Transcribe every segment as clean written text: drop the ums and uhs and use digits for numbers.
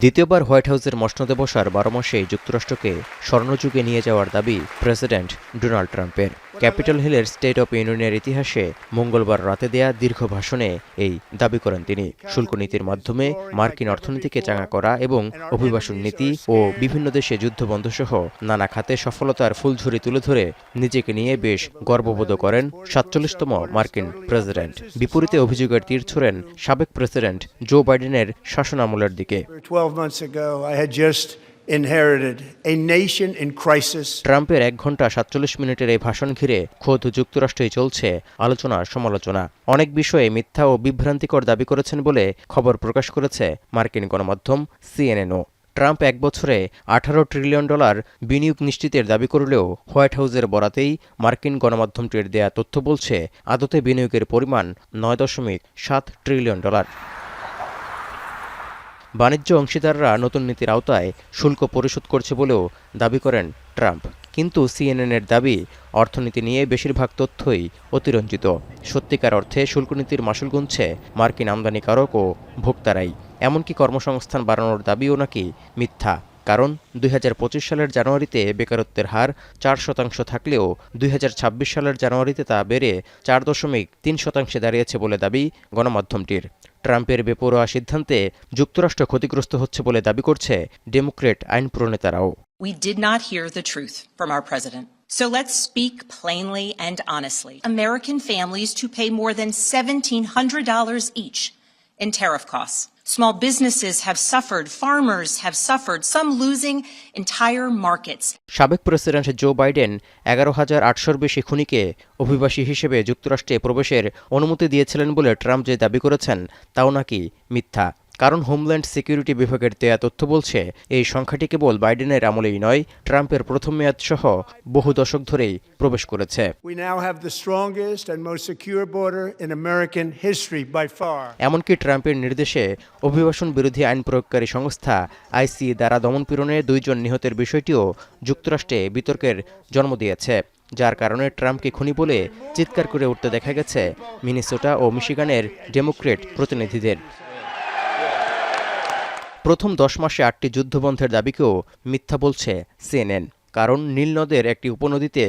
দ্বিতীয়বার হোয়াইট হাউসের মসনদে বসার 12 মাসে যুক্তরাষ্ট্রকে স্বর্ণযুগে নিয়ে যাওয়ার দাবি প্রেসিডেন্ট ডোনাল্ড ট্রাম্পের। ক্যাপিটল হিলের স্টেট অব ইউনিয়নের ইতিহাসে মঙ্গলবার রাতে দেয়া দীর্ঘ ভাষণে এই দাবি করেন তিনি। শুল্ক নীতির মাধ্যমে মার্কিন অর্থনীতিকে চাঙা করা এবং অভিবাসন নীতি ও বিভিন্ন দেশে যুদ্ধবন্ধসহ নানা খাতে সফলতার ফুলঝুরি তুলে ধরে নিজেকে নিয়ে বেশ গর্ববোধ করেন ৪৭তম মার্কিন প্রেসিডেন্ট। বিপরীতে অভিযোগের তীর ছোড়েন সাবেক প্রেসিডেন্ট জো বাইডেনের শাসনামলের দিকে। ট্রাম্পের 1 ঘণ্টা 47 মিনিটের এই ভাষণ ঘিরে খোদ যুক্তরাষ্ট্রেই চলছে আলোচনা সমালোচনা। অনেক বিষয়ে মিথ্যা ও বিভ্রান্তিকর দাবি করেছেন বলে খবর প্রকাশ করেছে মার্কিন গণমাধ্যম সিএনএনও। ট্রাম্প 1 বছরে $18 ট্রিলিয়ন বিনিয়োগ নিশ্চিতের দাবি করলেও হোয়াইট হাউসের বরাতেই মার্কিন গণমাধ্যমটির দেয়া তথ্য বলছে আদতে বিনিয়োগের পরিমাণ $9.7 ট্রিলিয়ন। বাণিজ্য অংশীদাররা নতুন নীতির আওতায় শুল্ক পরিশোধ করছে বলেও দাবি করেন ট্রাম্প। কিন্তু সিএনএনের দাবি অর্থনীতি নিয়ে বেশিরভাগ তথ্যই অতিরঞ্জিত। সত্যিকার অর্থে শুল্কনীতির মাশুল গুনছে মার্কিন আমদানিকারক ও ভোক্তারাই। এমনকি কর্মসংস্থান বাড়ানোর দাবিও নাকি মিথ্যা। কারণ 2025 সালের জানুয়ারিতে বেকারত্বের হার 4% থাকলেও 2026 সালের জানুয়ারিতে তা বেড়ে 4.3% দাঁড়িয়েছে বলে দাবি গণমাধ্যমটির। ট্রাম্পের বেপরোয়া সিদ্ধান্তে যুক্তরাষ্ট্র ক্ষতিগ্রস্ত হচ্ছে বলে দাবি করছে ডেমোক্রেট আইন প্রণেতারাও। We did not hear the truth from our president. So let's speak plainly and honestly. American families to pay more than $1,700 each in tariff costs. Small businesses have suffered, farmers have suffered, some losing entire markets. সাবেক president Joe Biden 11,800-র বেশি খুনিকে অভিবাসী হিসেবে যুক্তরাষ্ট্রে প্রবেশের অনুমতি দিয়েছিলেন বলে ট্রাম্প যে দাবি করেছেন তাও নাকি মিথ্যা। কারণ হোমল্যান্ড সিকিউরিটি বিভাগের দেয়া তথ্য বলছে এই সংখ্যাটি কেবল বাইডেনের আমলেই নয়, ট্রাম্পের প্রথম মেয়াদ সহ বহু দশক ধরেই প্রবেশ করেছে। এমনকি ট্রাম্পের নির্দেশে অভিবাসন বিরোধী আইন প্রয়োগকারী সংস্থা আইসি দ্বারা দমনপীড়নে 2 জন নিহতের বিষয়টিও যুক্তরাষ্ট্রে বিতর্কের জন্ম দিয়েছে, যার কারণে ট্রাম্পকে খুনি বলে চিৎকার করে উঠতে দেখা গেছে মিনেসোটা ও মিশিগানের ডেমোক্রেট প্রতিনিধিদের। প্রথম 10 মাসে 8টি যুদ্ধবন্ধের দাবিকেও মিথ্যা বলছে সিএনএন। কারণ নীল নদের একটি উপনদীতে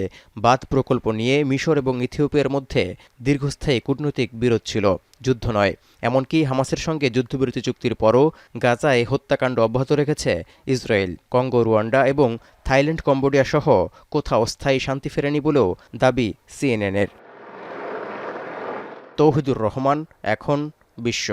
বাঁধ প্রকল্প নিয়ে মিশর এবং ইথিওপিয়ার মধ্যে দীর্ঘস্থায়ী কূটনৈতিক বিরোধ ছিল, যুদ্ধ নয়। এমনকি হামাসের সঙ্গে যুদ্ধবিরতি চুক্তির পরও গাজায় হত্যাকাণ্ড অব্যাহত রেখেছে ইসরায়েল। কঙ্গো, রুয়ান্ডা এবং থাইল্যান্ড, কম্বোডিয়া সহ কোথাও স্থায়ী শান্তি ফেরেনি বলেও দাবি সিএনএনের। তৌহিদুর রহমান, এখন বিশ্ব।